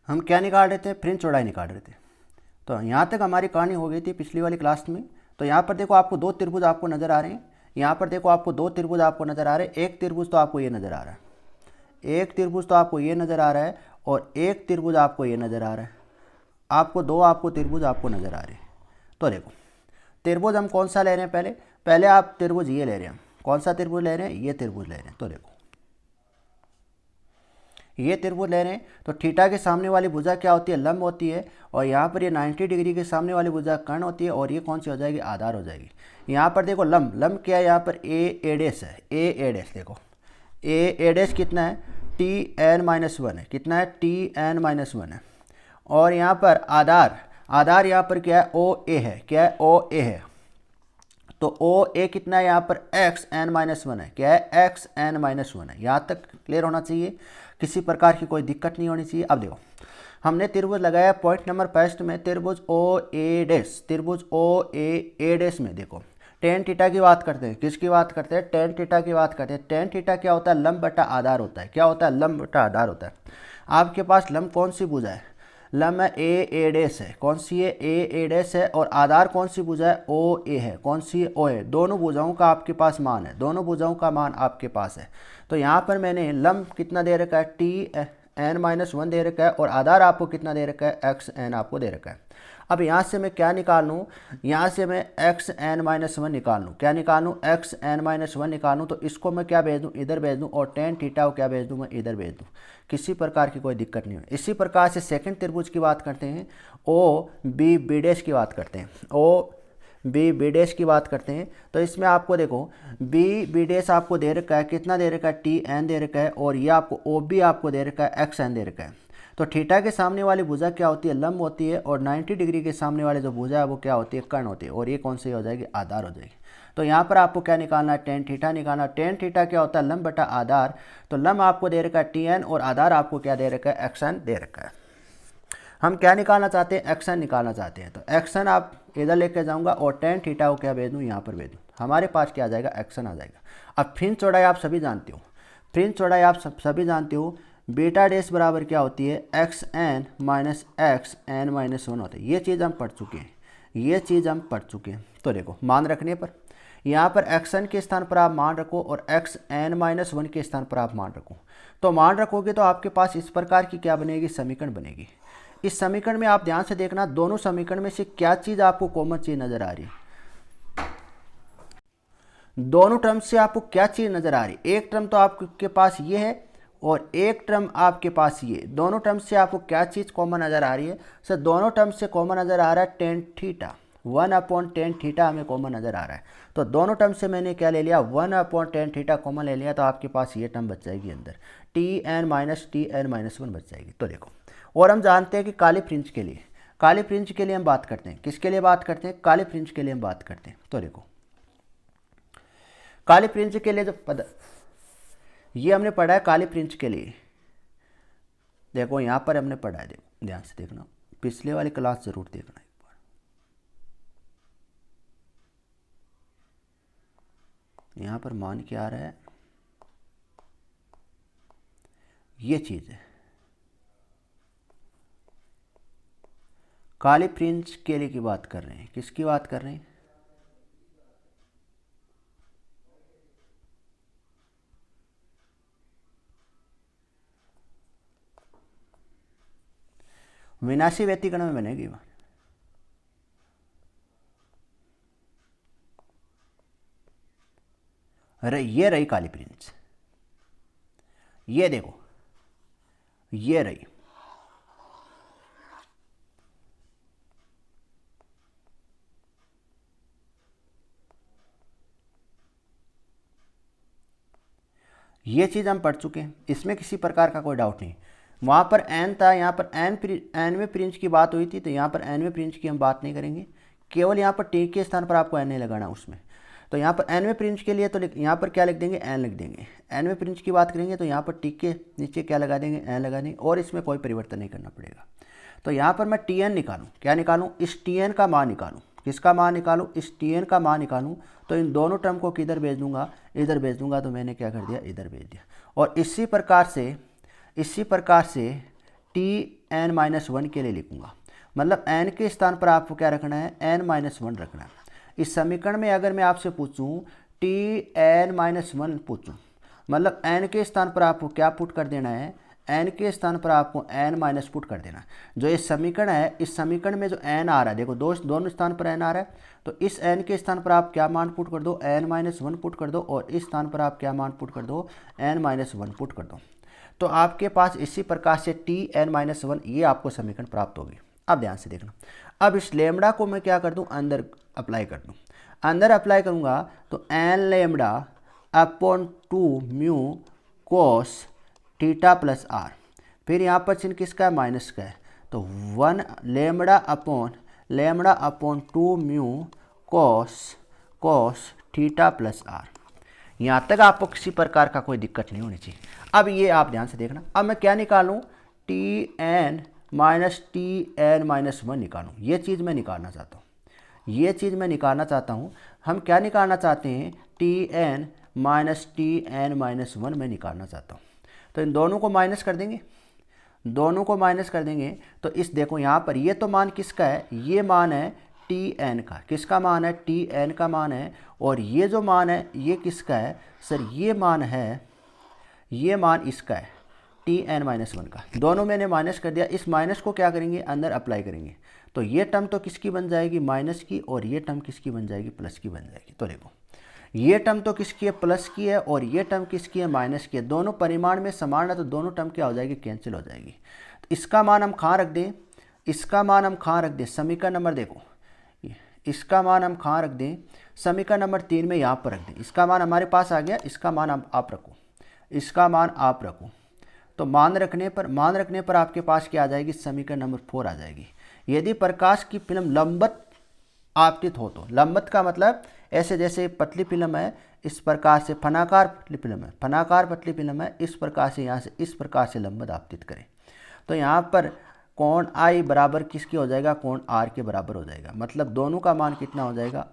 हम क्या निकाल रहे थे, फ्रिंज चौड़ाई निकाल रहे थे। तो यहाँ तक हमारी कहानी हो गई थी पिछली वाली क्लास में। तो यहाँ पर देखो आपको दो त्रिभुज आपको नज़र आ रहे हैं, यहाँ पर देखो आपको दो त्रिभुज आपको नज़र आ रहे हैं। एक त्रिभुज तो आपको ये नज़र आ रहा है, एक त्रिभुज तो आपको ये नज़र आ रहा है, और एक त्रिभुज आपको ये नज़र आ रहा है। आपको दो आपको त्रिभुज आपको नज़र आ रहे हैं। तो देखो त्रिभुज हम कौन सा ले रहे हैं, पहले आप त्रिभुज ये ले रहे हैं। कौन सा त्रिभुज ले रहे हैं, ये त्रिभुज ले रहे हैं। तो देखो ये त्रिभुज ले रहे हैं, तो थीटा के सामने वाली भुजा क्या होती है, लंब होती है, और यहाँ पर ये 90 डिग्री के सामने वाली भुजा कर्ण होती है, और ये कौन सी हो जाएगी, आधार हो जाएगी। यहाँ पर देखो लंब, लंब क्या है, यहाँ पर ए डैश है, ए डैश। देखो ए डैश कितना है, Tn-1 है, कितना है, Tn-1 है। और यहाँ पर आधार, आधार यहाँ पर क्या है, OA है, क्या है, OA है। तो OA कितना है यहाँ पर, xn-1 है, क्या है, xn-1 है। यहाँ तक क्लियर होना चाहिए, किसी प्रकार की कोई दिक्कत नहीं होनी चाहिए। अब देखो हमने त्रिभुज लगाया पॉइंट नंबर फर्स्ट में, त्रिभुज OA डैश, त्रिभुज OA डैश में देखो टेन थीटा की बात करते हैं। किसकी बात करते हैं, टेन थीटा की बात करते हैं। टेन थीटा क्या होता है, लंब बटा आधार होता है। क्या होता है, लंब बटा आधार होता है। आपके पास लंब कौन सी भुजा है, लंब है ए डैश है, कौन सी है, ए डैश है, और आधार कौन सी भुजा है, OA है, कौन सी है, O है। दोनों भुजाओं का आपके पास मान है, दोनों भुजाओं का मान आपके पास है। तो यहाँ पर मैंने लंब कितना दे रखा है, Tn-1 दे रखा है, और आधार आपको कितना दे रखा है, xn आपको दे रखा है। अब यहाँ से मैं क्या निकाल लूँ, यहाँ से मैं xn-1 निकाल लूँ। क्या निकाल लूँ, xn-1 निकाल लूँ। तो इसको मैं क्या भेज दूँ, इधर भेज दूँ, और टेन थीटा को क्या भेज दूँ, मैं इधर भेज दूँ। किसी प्रकार की कोई दिक्कत नहीं है। इसी प्रकार से सेकंड त्रिभुज की बात करते हैं, OB डैश की बात करते हैं, OB डैश की बात करते हैं। तो इसमें आपको देखो B डैश आपको दे रखा है, कितना दे रखा है, Tn दे रखा है, और ये आपको OB आपको दे रखा है, xn दे रखा है। तो थीटा के सामने वाली भुजा क्या होती है, लंब होती है, और 90 डिग्री के सामने वाली जो भुजा है वो क्या होती है, कर्ण होती है, और ये कौन सी हो जाएगी, आधार हो जाएगी। तो यहाँ पर आपको क्या निकालना है, टेन थीटा निकालना। टेन थीटा क्या होता है, लंब बटा आधार। तो लंब आपको दे रखा है Tn, और आधार आपको क्या दे रखा है, xn दे रखा है। हम क्या निकालना चाहते हैं, xn निकालना चाहते हैं। तो xn आप इधर लेके जाऊंगा, और टेन थीटा को क्या भेज दूँ, यहाँ पर भेज दूँ। हमारे पास क्या आ जाएगा, xn आ जाएगा। अब फ्रिंज चौड़ाई आप सभी जानते हो, फ्रिंज चौड़ाई आप सभी जानते हो, बीटा डैश बराबर क्या होती है, xn माइनस xn-1 होता है। ये चीज़ हम पढ़ चुके हैं, ये चीज़ हम पढ़ चुके हैं। तो देखो मान रखने पर यहाँ पर xn के स्थान पर आप मान रखो, और xn-1 के स्थान पर आप मान रखो। तो मान रखोगे तो आपके पास इस प्रकार की क्या बनेगी, समीकरण बनेगी। इस समीकरण में आप ध्यान से देखना, दोनों समीकरण में से क्या चीज़ आपको कॉमन चीज़ नज़र आ रही है, दोनों टर्म से आपको क्या चीज़ नज़र आ रही है। एक टर्म तो आपके पास ये है, और एक टर्म आपके पास ये, दोनों टर्म से आपको क्या चीज़ कॉमन नज़र आ रही है। सर दोनों टर्म से कॉमन नज़र आ रहा है टेन थीटा, 1/10 थीटा हमें कॉमन नज़र आ रहा है। तो दोनों टर्म से मैंने क्या ले लिया, 1/10 थीटा कॉमन ले लिया। तो आपके पास ये टर्म बच जाएगी अंदर, Tn-1 बच जाएगी। तो देखो, और हम जानते हैं कि काली फ्रिंज के लिए, काली फ्रिंज के लिए हम बात करते हैं, किसके लिए बात करते हैं, काली फ्रिंज के लिए हम बात करते हैं। तो देखो काली फ्रिंज के लिए जो पद ये हमने पढ़ा है, काली फ्रिंज के लिए देखो यहाँ पर हमने पढ़ा है, देखो ध्यान से देखना, पिछले वाली क्लास जरूर देखना एक बार। यहाँ पर मान क्या आ रहा है, ये चीज़ है, काली फ्रिंज के लिए की बात कर रहे हैं। किसकी बात कर रहे हैं, विनाशी व्यतिकरण में बनेगी वहाँ। अरे ये रही काली फ्रिंज, ये देखो ये रही, ये चीज़ हम पढ़ चुके हैं, इसमें किसी प्रकार का कोई डाउट नहीं। वहाँ पर एन था, यहाँ पर एनवें फ्रिंज की बात हुई थी, तो यहाँ पर एनवें फ्रिंज की हम बात नहीं करेंगे, केवल यहाँ पर टी के स्थान पर आपको एन नहीं लगाना उसमें। तो यहाँ पर एनवें फ्रिंज के लिए तो यहाँ पर क्या लिख देंगे, एन लिख देंगे। एनवें फ्रिंज की बात करेंगे तो यहाँ पर टी के नीचे क्या लगा देंगे, एन लगा देंगे, और इसमें कोई परिवर्तन नहीं करना पड़ेगा। तो यहाँ पर मैं Tn निकालूँ, क्या निकालूँ, इस Tn का मान निकालूँ। किसका मान निकालूँ, इस Tn का मान निकालूँ। तो इन दोनों टर्म को किधर भेज दूंगा, इधर भेज दूंगा। तो मैंने क्या कर दिया, इधर भेज दिया। और इसी प्रकार से Tn-1 के लिए लिखूंगा। मतलब n के स्थान पर आपको क्या रखना है, n-1 रखना है। इस समीकरण में अगर मैं आपसे पूछूं Tn-1 पूछूं, मतलब n के स्थान पर आपको क्या पुट कर देना है, n के स्थान पर आपको n- पुट कर देना। जो ये समीकरण है, इस समीकरण में जो n आ रहा है, देखो दोनों स्थान पर n आ रहा है, तो इस n के स्थान पर आप क्या मान पुट कर दो, n-1 पुट कर दो, और इस स्थान पर आप क्या मान पुट कर दो, n-1 पुट कर दो। तो आपके पास इसी प्रकार से Tn-1 ये आपको समीकरण प्राप्त होगी। अब ध्यान से देखना, अब इस लेमड़ा को मैं क्या कर दूं, अंदर अप्लाई कर दूं। अंदर अप्लाई करूंगा तो n lambda upon 2 mu cos theta plus r, फिर यहाँ पर चिन्ह किसका है, माइनस का है, तो 1 lambda upon 2 mu cos theta plus r. यहाँ तक आपको किसी प्रकार का कोई दिक्कत नहीं होनी चाहिए। अब ये आप ध्यान से देखना, अब मैं क्या निकालूँ, Tn -1 निकालूँ। ये चीज़ मैं निकालना चाहता हूँ, ये चीज़ मैं निकालना चाहता हूँ। हम क्या निकालना चाहते हैं, Tn -1 मैं निकालना चाहता हूँ। तो इन दोनों को माइनस कर देंगे, दोनों को माइनस कर देंगे, तो इस देखो यहाँ पर ये तो मान किसका है, ये मान है Tn का, किसका मान है, Tn का मान है। और ये जो मान है ये किसका है सर, ये मान है, ये मान इसका है Tn-1 का। दोनों मैंने माइनस कर दिया, इस माइनस को क्या करेंगे, अंदर अप्लाई करेंगे, तो ये टर्म तो किसकी बन जाएगी, माइनस की, और ये टर्म किसकी बन जाएगी, प्लस की बन जाएगी। तो देखो ये टर्म तो किसकी है, प्लस की है, और ये टर्म किसकी है, माइनस की है। दोनों परिमाण में समान है, तो दोनों टर्म क्या हो जाएगी, कैंसिल हो जाएगी। तो इसका मान हम कहाँ रख दें, इसका मान हम कहाँ रख दें, समीकरण नंबर देखो, इसका मान हम कहाँ रख दें, समीकरण नंबर 3 में यहाँ पर रख दें। इसका मान हमारे पास आ गया, इसका मान आप रखो, इसका मान आप रखो। तो मान रखने पर आपके पास क्या आ जाएगी, समीकरण नंबर 4 आ जाएगी। यदि प्रकाश की फिल्म लंबवत आपतित हो, तो लंबवत का मतलब ऐसे जैसे पतली फिल्म है, इस प्रकार से फनाकार पतली फिल्म है, फनाकार पतली फिल्म है, इस प्रकार से यहाँ से इस प्रकार से लंबवत आपतित करें, तो यहाँ पर कोण आई बराबर किसके हो जाएगा, कोण आर के बराबर हो जाएगा। मतलब दोनों का मान कितना हो जाएगा,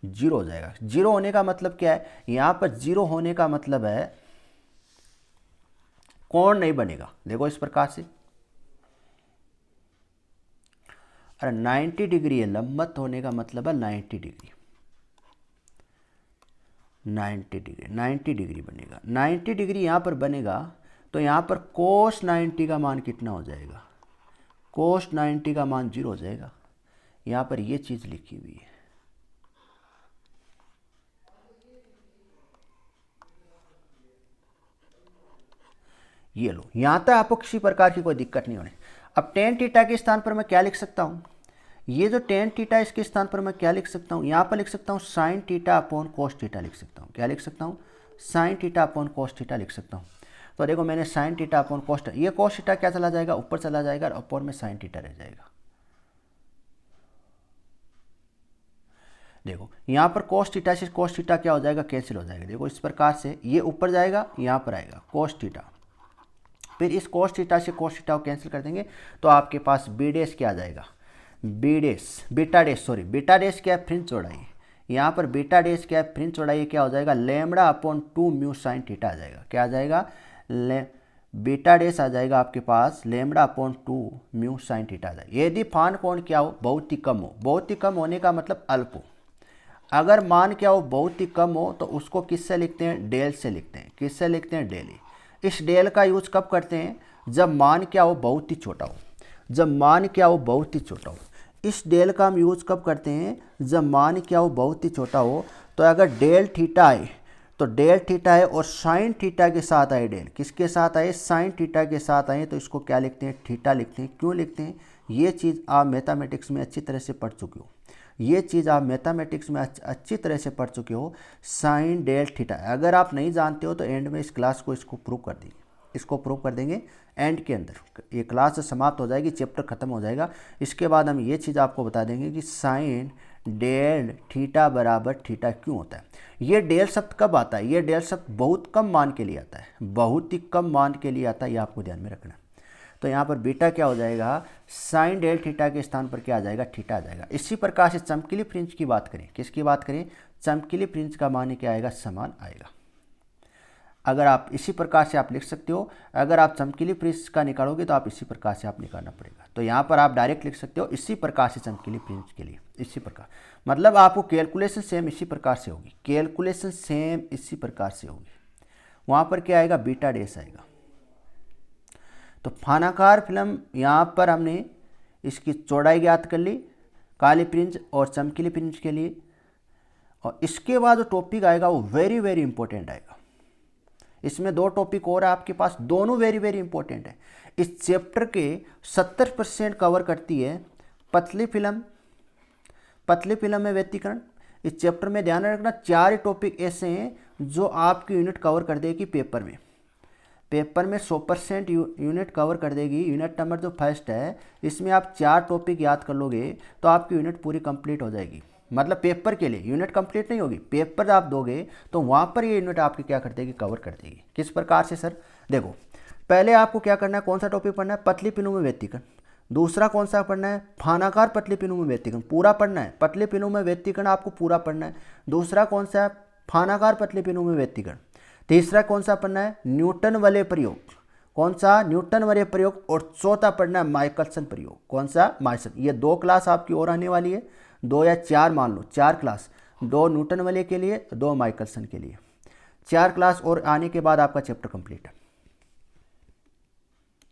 0 हो जाएगा। 0 होने का मतलब क्या है, यहाँ पर 0 होने का मतलब है कोण नहीं बनेगा। देखो इस प्रकार से, अरे 90 डिग्री है, लंबवत होने का मतलब है 90 डिग्री, 90 डिग्री बनेगा। 90 डिग्री यहाँ पर बनेगा, तो यहाँ पर कोस 90 का मान कितना हो जाएगा, कोस 90 का मान 0 हो जाएगा। यहाँ पर ये चीज़ लिखी हुई है, ये लो। यहाँ तक आपको किसी प्रकार की कोई दिक्कत नहीं होनी। अब टेन थीटा के स्थान पर मैं क्या लिख सकता हूँ, ये जो टेन थीटा इसके स्थान पर मैं क्या लिख सकता हूँ, यहाँ पर लिख सकता हूँ sine theta upon cos theta लिख सकता हूँ। क्या लिख सकता हूँ, sine theta upon cos theta लिख सकता हूँ। तो देखो मैंने साइन थीटा अपॉन कोस, ये कोस थीटा क्या चला जाएगा, ऊपर चला जाएगा, और अपॉन में साइन थीटा रह जाएगा। देखो यहाँ पर कोस थीटा से कोस थीटा क्या हो जाएगा, कैंसिल हो जाएगा। देखो इस प्रकार से ये ऊपर जाएगा, यहाँ पर आएगा कोस थीटा, फिर इस कोस थीटा से कोस थीटा को कैंसिल कर देंगे, तो आपके पास बी डैश क्या आ जाएगा, बीटा डैश क्या है, फ्रिंज चौड़ाई। यहाँ पर बीटा डैश क्या है, फ्रिंज चौड़ाई, क्या हो जाएगा, lambda upon 2 mu sine theta आ जाएगा। क्या आ जाएगा, बीटा डैश आ जाएगा आपके पास lambda upon 2 mu sine theta आ जाएगा। यदि फान कोण क्या हो, बहुत ही कम हो, बहुत ही कम होने का मतलब अल्प हो। अगर मान क्या हो, बहुत ही कम हो, तो उसको किससे लिखते हैं, डेल से लिखते हैं। किससे लिखते हैं, डेल। इस डेल का यूज कब करते हैं, जब मान क्या हो, बहुत ही छोटा हो, जब मान क्या हो, बहुत ही छोटा हो। इस डेल का हम यूज कब करते हैं, जब मान क्या हो, बहुत ही छोटा हो। तो अगर डेल थीटा आए, तो डेल थीटा है और साइन थीटा के साथ आए, डेल किसके साथ आए, साइन थीटा के साथ आए, तो इसको क्या लिखते हैं, थीटा लिखते हैं। क्यों लिखते हैं, ये चीज़ आप मैथमेटिक्स में अच्छी तरह से पढ़ चुके हो, ये चीज़ आप मैथमेटिक्स में अच्छी तरह से पढ़ चुके हो, साइन डेल थीटा। अगर आप नहीं जानते हो तो एंड में इस क्लास को इसको प्रूव कर देंगे, इसको प्रूव कर देंगे एंड के अंदर। ये क्लास समाप्त हो जाएगी, चैप्टर खत्म हो जाएगा। इसके बाद हम ये चीज़ आपको बता देंगे कि साइन डेल थीटा बराबर थीटा क्यों होता है। ये डेल शब्द कब आता है, ये डेल शब्द बहुत कम मान के लिए आता है, बहुत ही कम मान के लिए आता है, ये आपको ध्यान में रखना। तो यहाँ पर बीटा क्या हो जाएगा, साइन डेल थीटा के स्थान पर क्या आ जाएगा, थीटा आ जाएगा। इसी प्रकार से चमकीली फ्रिंज की बात करें, किसकी बात करें, चमकीली फ्रिंज का मान क्या आएगा, समान आएगा। अगर आप इसी प्रकार से आप लिख सकते हो। अगर आप चमकीली प्रिंस का निकालोगे तो आप इसी प्रकार से आप निकालना पड़ेगा। तो यहाँ पर आप डायरेक्ट लिख सकते हो इसी प्रकार से चमकीली प्रिंस के लिए, इसी प्रकार, मतलब आपको कैलकुलेशन सेम इसी प्रकार से होगी, कैलकुलेशन सेम इसी प्रकार से होगी। वहाँ पर क्या आएगा, बीटा डैश आएगा। तो फानाकार फिल्म यहाँ पर हमने इसकी चौड़ाई ज्ञात कर ली काली प्रिंज और चमकीली प्रिंज के लिए। और इसके बाद जो टॉपिक आएगा वो वेरी वेरी इंपॉर्टेंट आएगा। इसमें 2 टॉपिक और है आपके पास, दोनों वेरी वेरी इंपॉर्टेंट है। इस चैप्टर के 70% कवर करती है पतली फिल्म, पतली फिल्म में व्यतिकरण। इस चैप्टर में ध्यान रखना 4 टॉपिक ऐसे हैं जो आपकी यूनिट कवर कर देगी पेपर में। पेपर में 100% यूनिट कवर कर देगी। यूनिट नंबर जो फर्स्ट है इसमें आप 4 टॉपिक याद कर लोगे तो आपकी यूनिट पूरी कंप्लीट हो जाएगी। मतलब पेपर के लिए यूनिट कंप्लीट नहीं होगी, पेपर आप दोगे तो वहाँ पर ये यूनिट आपकी क्या कर देगी, कवर कर देगी। किस प्रकार से सर, देखो पहले आपको क्या करना है, कौन सा टॉपिक पढ़ना है, पतली पिनों में व्यतिकरण। दूसरा कौन सा पढ़ना है, फानाकार पतली पिनों में व्यतिकरण, पूरा पढ़ना है। पतली पिनों में व्यतिकरण आपको पूरा पढ़ना है। दूसरा कौन सा है, फानाकार पतली पिनों में व्यतिकरण। तीसरा कौन सा पढ़ना है, न्यूटन वलय प्रयोग, कौन सा, न्यूटन वलय प्रयोग। और चौथा पढ़ना है माइकलसन प्रयोग, कौन सा, माइकलसन। ये 2 क्लास आपकी और आने वाली है, 2 या 4 मान लो, 4 क्लास, 2 न्यूटन वलय के लिए, 2 माइकलसन के लिए। 4 क्लास और आने के बाद आपका चैप्टर कंप्लीट है।